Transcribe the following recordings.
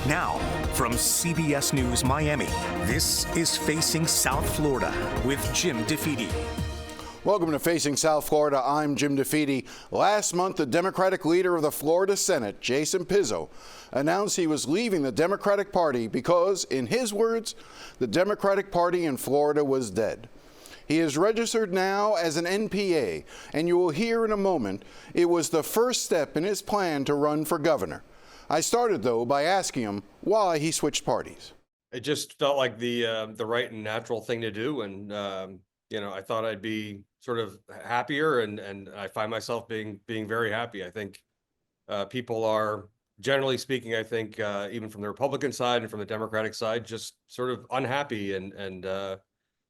Now, from CBS News Miami, this is Facing South Florida with Jim DeFede. Welcome to Facing South Florida. I'm Jim DeFede. Last month, the Democratic leader of the Florida Senate, Jason Pizzo, announced he was leaving the Democratic Party because, in his words, the Democratic Party in Florida was dead. He is registered now as an NPA, and you will hear in a moment it was the first step in his plan to run for governor. I started, though, by asking him why he switched parties. It just felt like the right and natural thing to do, and I thought I'd be sort of happier, and I find myself being very happy. I think people are, generally speaking, I think even from the Republican side and from the Democratic side, just sort of unhappy and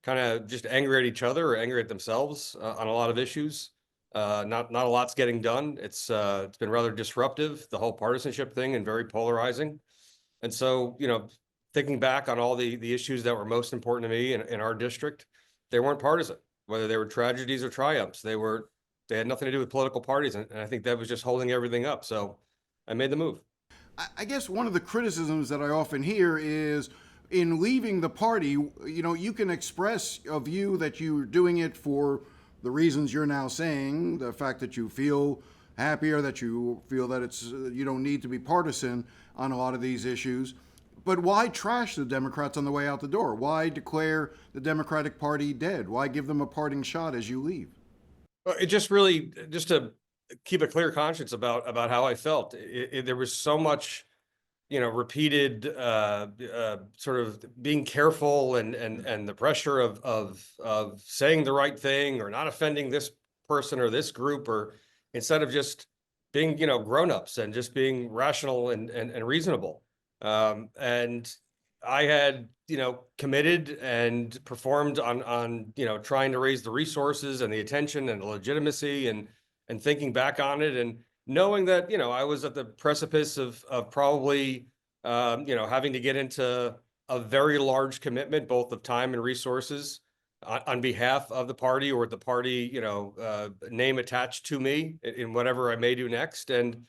kind of just angry at each other or angry at themselves on a lot of issues. Not a lot's getting done. It's been rather disruptive, the whole partisanship thing, and very polarizing. And so, thinking back on all the issues that were most important to me in our district, they weren't partisan, whether they were tragedies or triumphs. They had nothing to do with political parties, and I think that was just holding everything up. So I made the move. I guess one of the criticisms that I often hear is, in leaving the party, you can express a view that you're doing it for the reasons you're now saying, the fact that you feel happier, that you feel that you don't need to be partisan on a lot of these issues. But why trash the Democrats on the way out the door? Why declare the Democratic Party dead? Why give them a parting shot as you leave? Well, it just to keep a clear conscience about how I felt. There was so much, repeated sort of being careful and the pressure of saying the right thing or not offending this person or this group, or instead of just being, grown-ups and just being rational and reasonable. And I had, committed and performed on trying to raise the resources and the attention and the legitimacy and thinking back on it and knowing that, I was at the precipice of probably, having to get into a very large commitment, both of time and resources on behalf of the party or the party, name attached to me in whatever I may do next. And,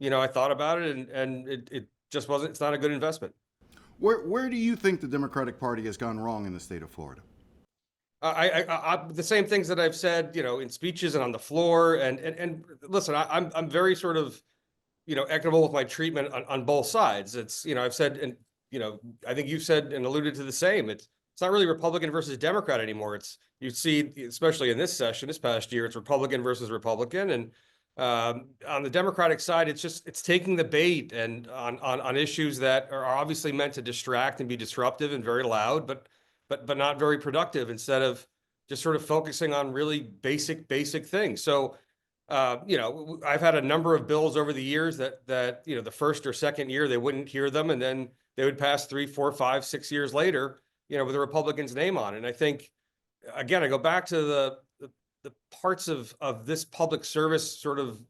I thought about it and it just wasn't, it's not a good investment. Where do you think the Democratic Party has gone wrong in the state of Florida? I the same things that I've said, in speeches and on the floor. And listen, I'm very sort of, equitable with my treatment on both sides. It's, I've said, and, I think you've said and alluded to the same. It's not really Republican versus Democrat anymore. It's, you see, especially in this session, this past year, it's Republican versus Republican. And on the Democratic side, it's taking the bait and on issues that are obviously meant to distract and be disruptive and very loud, but not very productive, instead of just sort of focusing on really basic things. So, I've had a number of bills over the years that the first or second year they wouldn't hear them, and then they would pass 3, 4, 5, 6 years later, with a Republican's name on it. And I think, again, I go back to the parts of this public service sort of,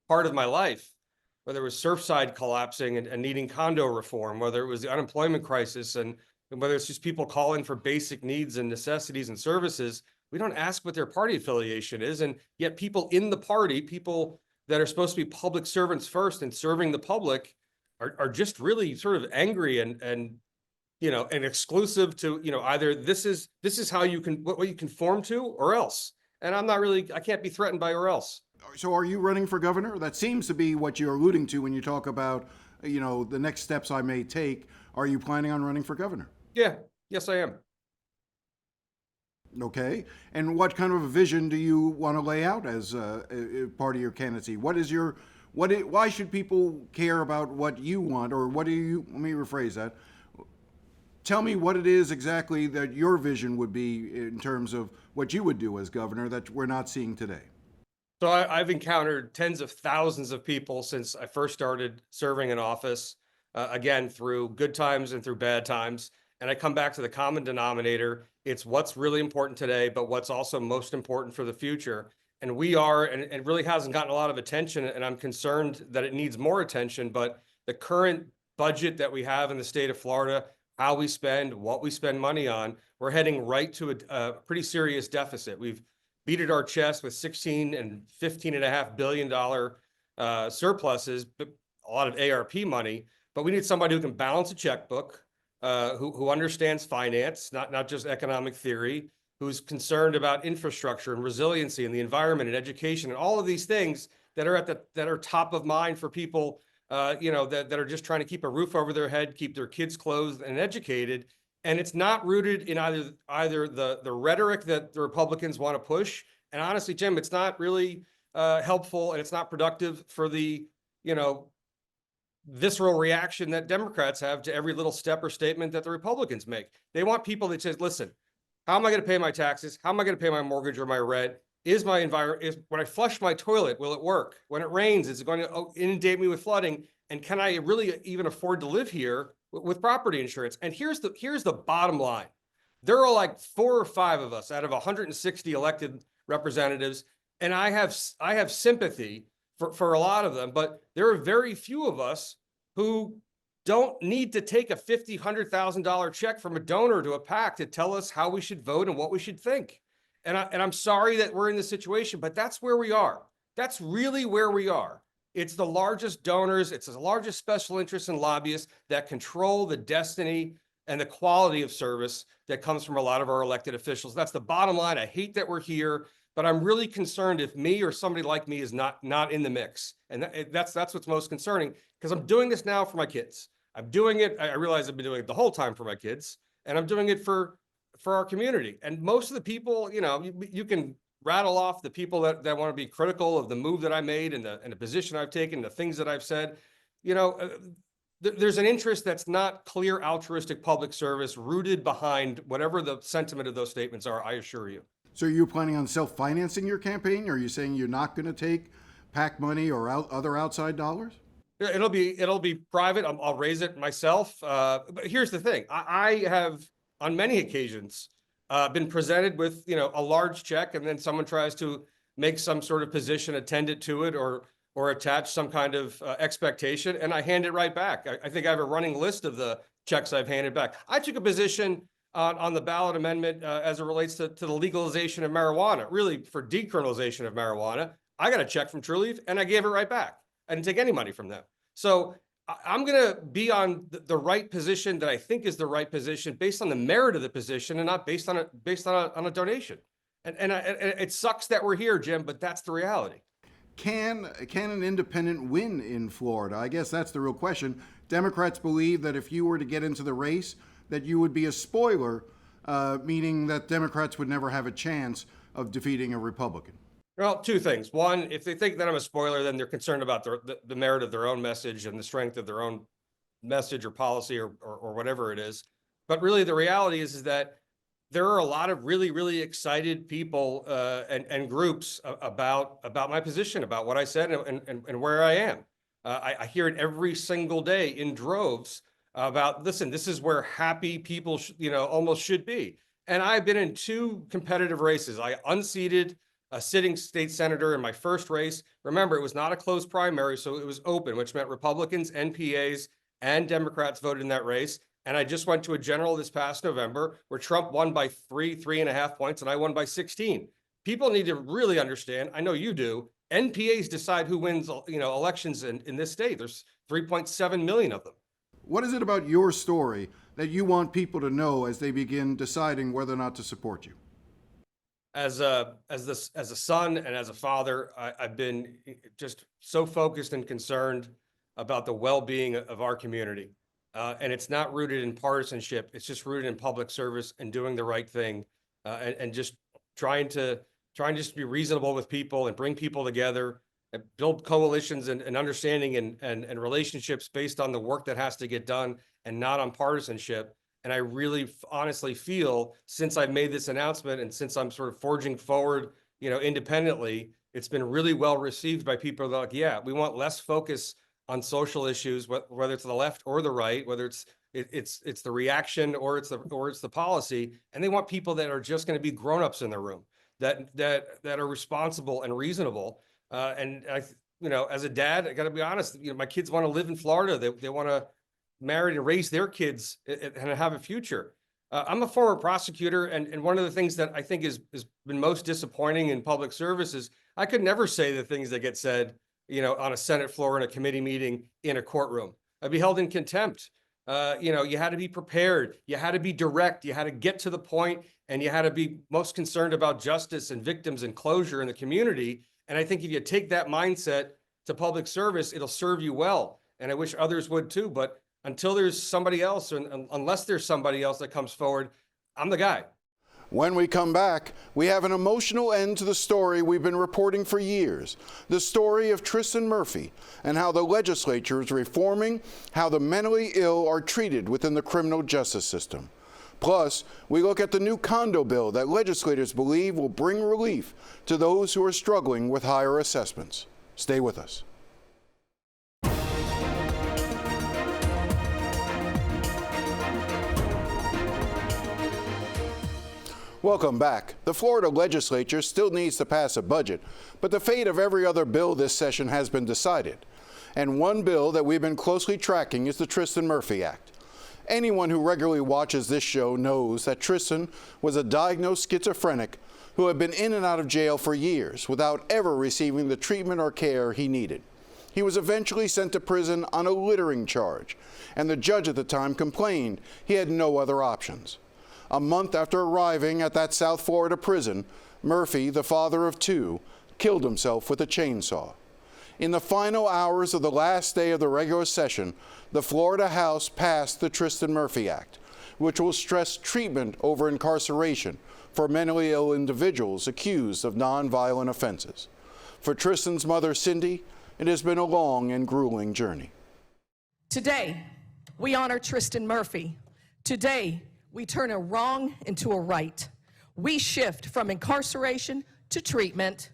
part of my life, whether it was Surfside collapsing and needing condo reform, whether it was the unemployment crisis, and whether it's just people calling for basic needs and necessities and services. We don't ask what their party affiliation is. And yet people in the party, people that are supposed to be public servants first and serving the public, are just really sort of angry and exclusive to, either this is how you can, what you conform to, or else. And I can't be threatened by or else. So are you running for governor? That seems to be what you're alluding to when you talk about, the next steps I may take. Are you planning on running for governor? Yeah. Yes, I am. Okay. And what kind of a vision do you want to lay out as part of your candidacy? Why should people care about what you want, or let me rephrase that. Tell me what it is exactly that your vision would be in terms of what you would do as governor that we're not seeing today. So I've encountered tens of thousands of people since I first started serving in office, again, through good times and through bad times. And I come back to the common denominator. It's what's really important today, but what's also most important for the future. And and it really hasn't gotten a lot of attention, and I'm concerned that it needs more attention. But the current budget that we have in the state of Florida, how we spend, what we spend money on, we're heading right to a pretty serious deficit. We've beaten our chest with $16 and $15.5 billion surpluses, but a lot of ARP money. but we need somebody who can balance a checkbook, who understands finance, not just economic theory, who's concerned about infrastructure and resiliency and the environment and education and all of these things that are top of mind for people, that are just trying to keep a roof over their head, keep their kids clothed and educated. And it's not rooted in either the rhetoric that the Republicans want to push. And honestly, Jim, it's not really helpful, and it's not productive for the, visceral reaction that Democrats have to every little step or statement that the Republicans make. They want people that says, listen, how am I going to pay my taxes? How am I going to pay my mortgage or my rent? Is my environment, when I flush my toilet, will it work? When it rains, is it going to inundate me with flooding? And can I really even afford to live here with property insurance? And here's the bottom line. There are like 4 or 5 of us out of 160 elected representatives, and I have sympathy for a lot of them, but there are very few of us who don't need to take a $50,000, $100,000 check from a donor to a PAC to tell us how we should vote and what we should think. And I'm sorry that we're in this situation, but that's where we are. That's really where we are. It's the largest donors, it's the largest special interests and lobbyists that control the destiny and the quality of service that comes from a lot of our elected officials. That's the bottom line. I hate that we're here, but I'm really concerned if me or somebody like me is not in the mix. And that's what's most concerning, because I'm doing this now for my kids. I'm doing it. I realize I've been doing it the whole time for my kids, and I'm doing it for our community. And most of the people, you can rattle off the people that want to be critical of the move that I made and the position I've taken, the things that I've said. There's an interest that's not clear altruistic public service rooted behind whatever the sentiment of those statements are, I assure you. So are you planning on self-financing your campaign? Or are you saying you're not going to take PAC money or other outside dollars? It'll be private. I'll raise it myself. But here's the thing. I have on many occasions been presented with, a large check, and then someone tries to make some sort of position attendant to it or attach some kind of expectation, and I hand it right back. I think I have a running list of the checks I've handed back. I took a position on the ballot amendment as it relates to the legalization of marijuana, really for decriminalization of marijuana. I got a check from Trulieve and I gave it right back. I didn't take any money from them. So I'm going to be on the right position that I think is the right position based on the merit of the position and not based on a donation. And it sucks that we're here, Jim, but that's the reality. Can an independent win in Florida? I guess that's the real question. Democrats believe that if you were to get into the race, that you would be a spoiler, meaning that Democrats would never have a chance of defeating a Republican. Well, 2 things. One, if they think that I'm a spoiler, then they're concerned about the merit of their own message and the strength of their own message or policy or whatever it is. But really, the reality is that there are a lot of really, really excited people and groups about my position, about what I said and where I am. I hear it every single day in droves about, listen, this is where happy people, almost should be. And I've been in 2 competitive races. I unseated a sitting state senator in my first race. Remember, it was not a closed primary, so it was open, which meant Republicans, NPAs, and Democrats voted in that race. And I just went to a general this past November where Trump won by 3.5 points, and I won by 16. People need to really understand, I know you do, NPAs decide who wins, elections in this state. There's 3.7 million of them. What is it about your story that you want people to know as they begin deciding whether or not to support you? As a son and as a father, I've been just so focused and concerned about the well-being of our community. And it's not rooted in partisanship. It's just rooted in public service and doing the right thing, and just trying to just be reasonable with people and bring people together and build coalitions and understanding and relationships based on the work that has to get done and not on partisanship. And I really honestly feel, since I've made this announcement and since I'm sort of forging forward, independently, it's been really well received by people that are like, yeah, we want less focus on social issues, whether it's the left or the right, whether it's the reaction or it's the policy, and they want people that are just going to be grown-ups in their room, that are responsible and reasonable. And I, as a dad, I got to be honest, my kids want to live in Florida. They want to marry and raise their kids and have a future. I'm a former prosecutor, and one of the things that I think has been most disappointing in public service is I could never say the things that get said, on a Senate floor in a committee meeting in a courtroom. be held in contempt. You had to be prepared. You had to be direct. You had to get to the point, and you had to be most concerned about justice and victims and closure in the community. And I think if you take that mindset to public service, it'll serve you well. And I wish others would too. But until there's somebody else, and unless there's somebody else that comes forward, I'm the guy. When we come back, we have an emotional end to the story we've been reporting for years, the story of Tristan Murphy and how the legislature is reforming how the mentally ill are treated within the criminal justice system. Plus, we look at the new condo bill that legislators believe will bring relief to those who are struggling with higher assessments. Stay with us. Welcome back. The Florida legislature still needs to pass a budget, but the fate of every other bill this session has been decided. And one bill that we've been closely tracking is the Tristin Murphy Act. Anyone who regularly watches this show knows that Tristan was a diagnosed schizophrenic who had been in and out of jail for years without ever receiving the treatment or care he needed. He was eventually sent to prison on a littering charge, and the judge at the time complained he had no other options. A month after arriving at that South Florida prison, Murphy, the father of two, killed himself with a chainsaw. In the final hours of the last day of the regular session, the Florida House passed the Tristin Murphy Act, which will stress treatment over incarceration for mentally ill individuals accused of nonviolent offenses. For Tristan's mother, Cindy, it has been a long and grueling journey. Today, we honor Tristan Murphy. Today, we turn a wrong into a right. We shift from incarceration to treatment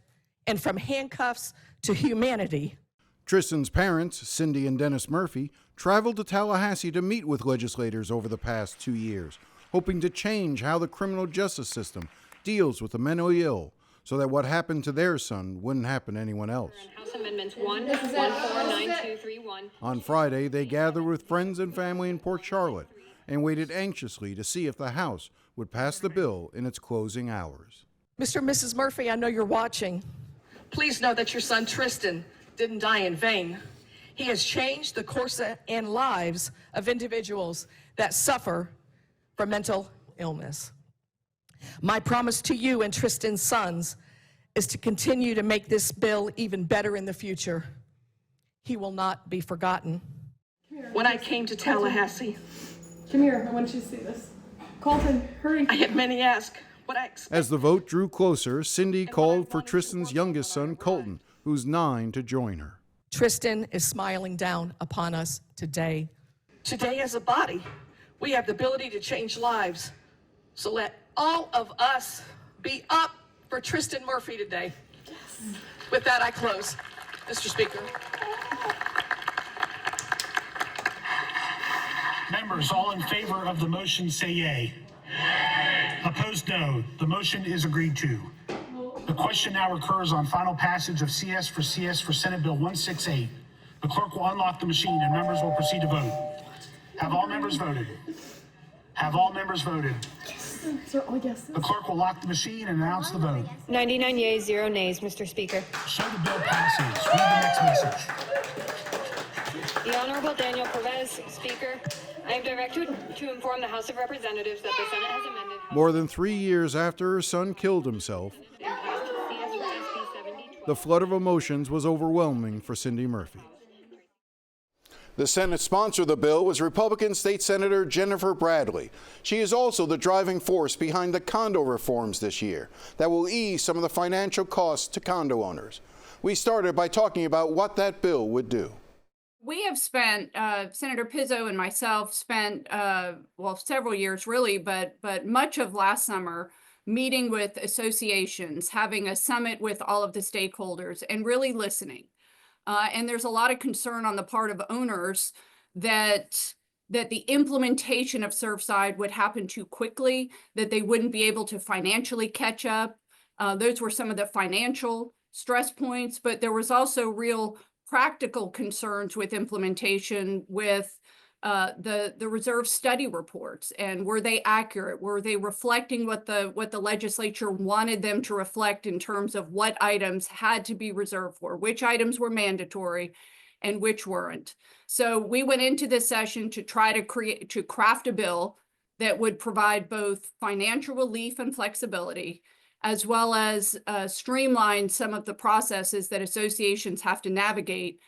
and from handcuffs to humanity. Tristan's parents, Cindy and Dennis Murphy, traveled to Tallahassee to meet with legislators over the past 2 years, hoping to change how the criminal justice system deals with the mentally ill so that what happened to their son wouldn't happen to anyone else. House Amendments 1149231. On Friday, they gathered with friends and family in Port Charlotte and waited anxiously to see if the House would pass the bill in its closing hours. Mr. and Mrs. Murphy, I know you're watching. Please know that your son Tristan didn't die in vain. He has changed the course and lives of individuals that suffer from mental illness. My promise to you and Tristan's sons is to continue to make this bill even better in the future. He will not be forgotten. When I came to Tallahassee, come here, I want you to see this. Colton, hurry. I had many ask what I expect. As the vote drew closer, Cindy called for Tristan's youngest son, Colton, who's 9, to join her. Tristan is smiling down upon us today. Today, as a body, we have the ability to change lives. So let all of us be up for Tristan Murphy today. Yes. With that, I close. Mr. Speaker. Members, all in favor of the motion say yea. Opposed, no. The motion is agreed to. The question now occurs on final passage of CS for Senate Bill 168. The clerk will unlock the machine and members will proceed to vote. Have all members voted? Have all members voted? Yes. Sir, all yeses. The clerk will lock the machine and announce the vote. 99 yeas, 0 nays, Mr. Speaker. Show the bill passes. Read the next message. The Honorable Daniel Perez, Speaker. I am directed to inform the House of Representatives that the Senate has amended. More than 3 years after her son killed himself, the flood of emotions was overwhelming for Cindy Murphy. The Senate sponsor of the bill was Republican State Senator Jennifer Bradley. She is also the driving force behind the condo reforms this year that will ease some of the financial costs to condo owners. We started by talking about what that bill would do. We have spent, Senator Pizzo and myself spent, several years really, but much of last summer meeting with associations, having a summit with all of the stakeholders and really listening. And there's a lot of concern on the part of owners that the implementation of Surfside would happen too quickly, that they wouldn't be able to financially catch up. Those were some of the financial stress points, but there was also real practical concerns with implementation with the reserve study reports, and were they accurate? Were they reflecting what the legislature wanted them to reflect in terms of what items had to be reserved for, which items were mandatory, and which weren't. So we went into this session to try to craft a bill that would provide both financial relief and flexibility, as well as streamline some of the processes that associations have to navigate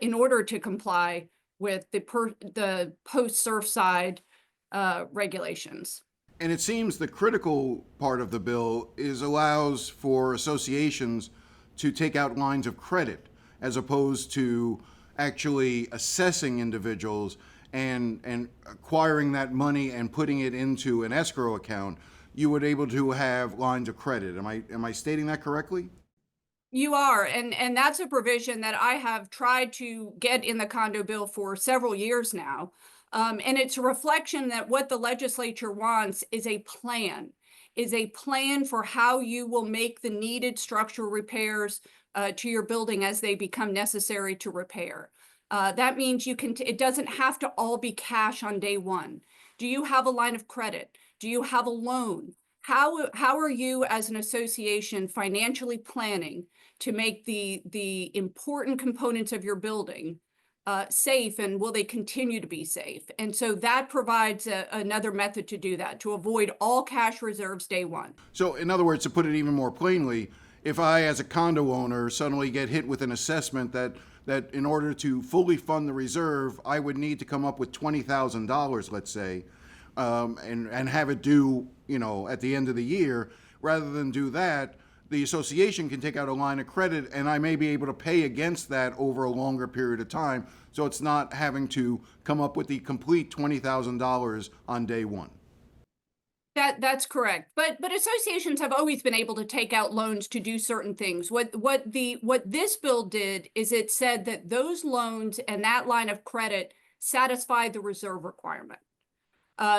in order to comply with the post-Surfside regulations. And it seems the critical part of the bill allows for associations to take out lines of credit as opposed to actually assessing individuals and acquiring that money and putting it into an escrow account. You would able to have lines of credit. Am I stating that correctly? You are, and that's a provision that I have tried to get in the condo bill for several years now. And it's a reflection that what the legislature wants is a plan for how you will make the needed structural repairs to your building as they become necessary to repair. That means it doesn't have to all be cash on day one. Do you have a line of credit? Do you have a loan? How are you as an association financially planning to make the important components of your building safe, and will they continue to be safe? And so that provides another method to do that, to avoid all cash reserves day one. So in other words, to put it even more plainly, if I as a condo owner suddenly get hit with an assessment that in order to fully fund the reserve, I would need to come up with $20,000, let's say, and have it due, at the end of the year, rather than do that, the association can take out a line of credit and I may be able to pay against that over a longer period of time. So it's not having to come up with the complete $20,000 on day one. That's correct. But associations have always been able to take out loans to do certain things. What this bill did is it said that those loans and that line of credit satisfy the reserve requirement.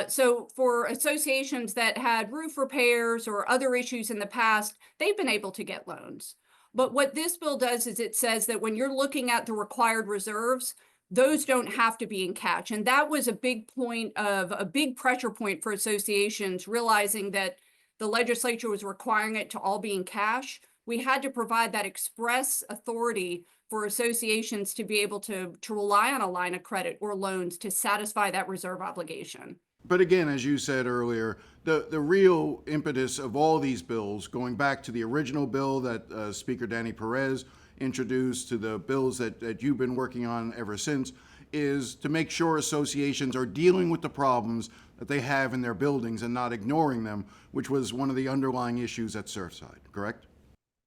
So for associations that had roof repairs or other issues in the past, they've been able to get loans. But what this bill does is it says that when you're looking at the required reserves, those don't have to be in cash. And that was a big pressure point for associations, realizing that the legislature was requiring it to all be in cash. We had to provide that express authority for associations to be able to rely on a line of credit or loans to satisfy that reserve obligation. But again, as you said earlier, the real impetus of all these bills, going back to the original bill that Speaker Danny Perez introduced, to the bills that you've been working on ever since, is to make sure associations are dealing with the problems that they have in their buildings and not ignoring them, which was one of the underlying issues at Surfside, correct?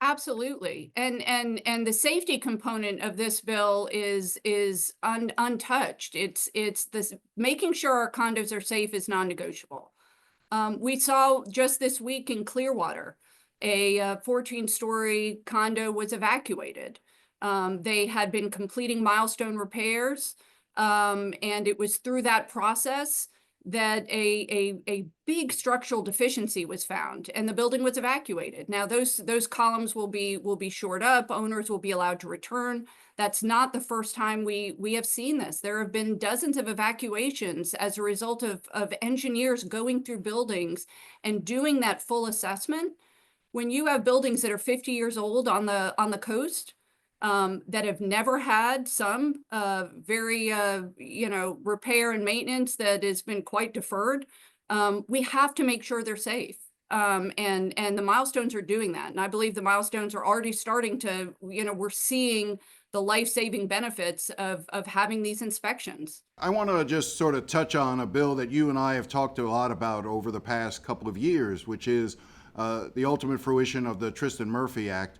Absolutely. And the safety component of this bill is untouched. It's this making sure our condos are safe is non-negotiable. We saw just this week in Clearwater, a 14-story condo was evacuated. They had been completing milestone repairs, and it was through that process that a big structural deficiency was found, and the building was evacuated. Now those columns will be shored up. Owners will be allowed to return. That's not the first time we have seen this. There have been dozens of evacuations as a result of engineers going through buildings and doing that full assessment. When you have buildings that are 50 years old on the coast, that have never had some very repair and maintenance that has been quite deferred, we have to make sure they're safe. And the milestones are doing that. And I believe the milestones are already starting to, we're seeing the life-saving benefits of having these inspections. I want to just sort of touch on a bill that you and I have talked a lot about over the past couple of years, which is the ultimate fruition of the Tristin Murphy Act.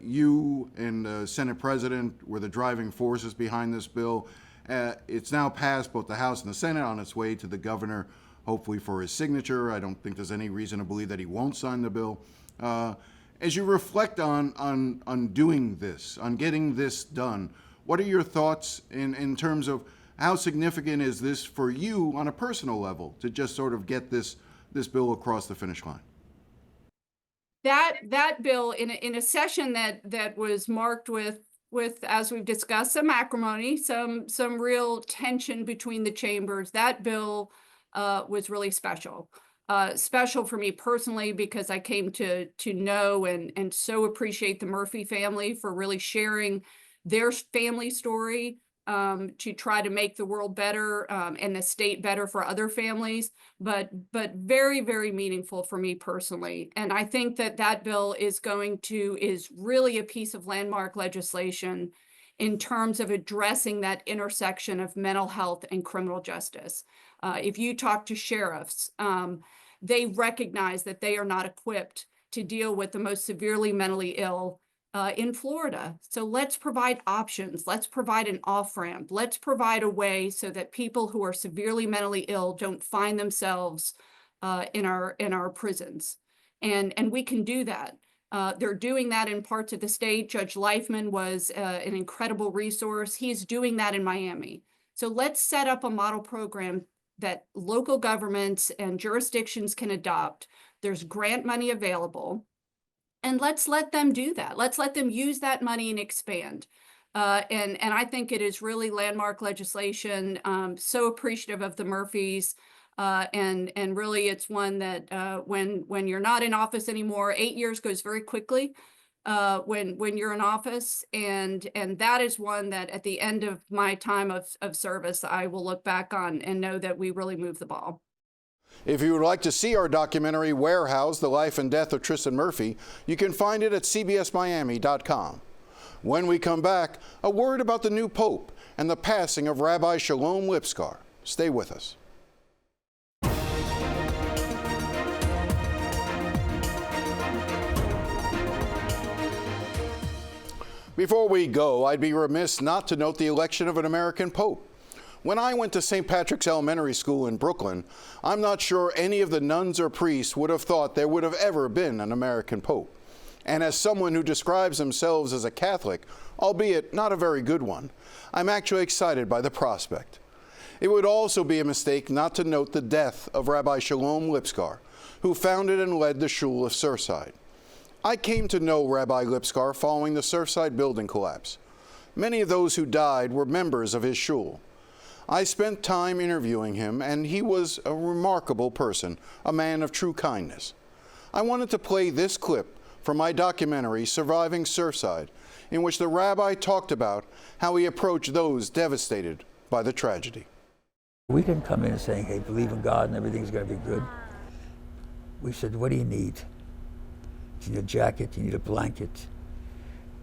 You and the Senate President were the driving forces behind this bill. It's now passed both the House and the Senate, on its way to the governor, hopefully for his signature. I don't think there's any reason to believe that he won't sign the bill. As you reflect on doing this, on getting this done, what are your thoughts in terms of how significant is this for you on a personal level to just sort of get this bill across the finish line? That bill in a session that was marked with, as we've discussed, some acrimony, some real tension between the chambers. That bill was really special. Special for me personally, because I came to know and so appreciate the Murphy family for really sharing their family story to try to make the world better and the state better for other families, but very, very meaningful for me personally. And I think that bill is really a piece of landmark legislation in terms of addressing that intersection of mental health and criminal justice. If you talk to sheriffs, they recognize that they are not equipped to deal with the most severely mentally ill in Florida. So let's provide options. Let's provide an off-ramp. Let's provide a way so that people who are severely mentally ill don't find themselves in our prisons. And we can do that. They're doing that in parts of the state. Judge Leifman was an incredible resource. He's doing that in Miami. So let's set up a model program that local governments and jurisdictions can adopt. There's grant money available. And let's let them do that. Let's let them use that money and expand. And I think it is really landmark legislation. So appreciative of the Murphys. And really it's one that when you're not in office anymore, 8 years goes very quickly when you're in office. And that is one that at the end of my time of service, I will look back on and know that we really moved the ball. If you would like to see our documentary, Warehouse, The Life and Death of Tristan Murphy, you can find it at cbsmiami.com. When we come back, a word about the new Pope and the passing of Rabbi Sholom Lipskar. Stay with us. Before we go, I'd be remiss not to note the election of an American Pope. When I went to St. Patrick's Elementary School in Brooklyn, I'm not sure any of the nuns or priests would have thought there would have ever been an American Pope. And as someone who describes themselves as a Catholic, albeit not a very good one, I'm actually excited by the prospect. It would also be a mistake not to note the death of Rabbi Sholom Lipskar, who founded and led the Shul of Surfside. I came to know Rabbi Lipskar following the Surfside building collapse. Many of those who died were members of his shul. I spent time interviewing him, and he was a remarkable person, a man of true kindness. I wanted to play this clip from my documentary, Surviving Surfside, in which the rabbi talked about how he approached those devastated by the tragedy. We didn't come in saying, hey, believe in God and everything's going to be good. We said, what do you need? Do you need a jacket? Do you need a blanket?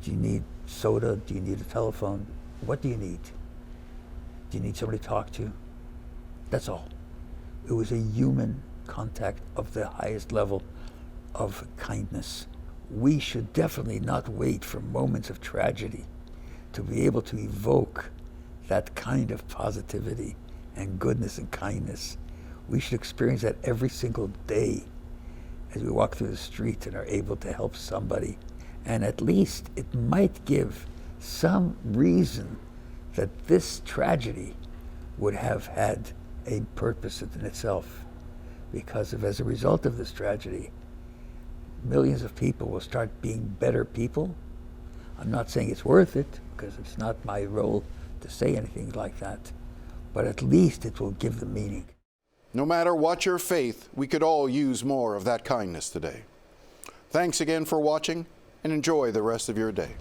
Do you need soda? Do you need a telephone? What do you need? Do you need somebody to talk to? That's all. It was a human contact of the highest level of kindness. We should definitely not wait for moments of tragedy to be able to evoke that kind of positivity and goodness and kindness. We should experience that every single day as we walk through the street and are able to help somebody. And at least it might give some reason that this tragedy would have had a purpose in itself. Because as a result of this tragedy, millions of people will start being better people. I'm not saying it's worth it, because it's not my role to say anything like that, but at least it will give them meaning. No matter what your faith, we could all use more of that kindness today. Thanks again for watching, and enjoy the rest of your day.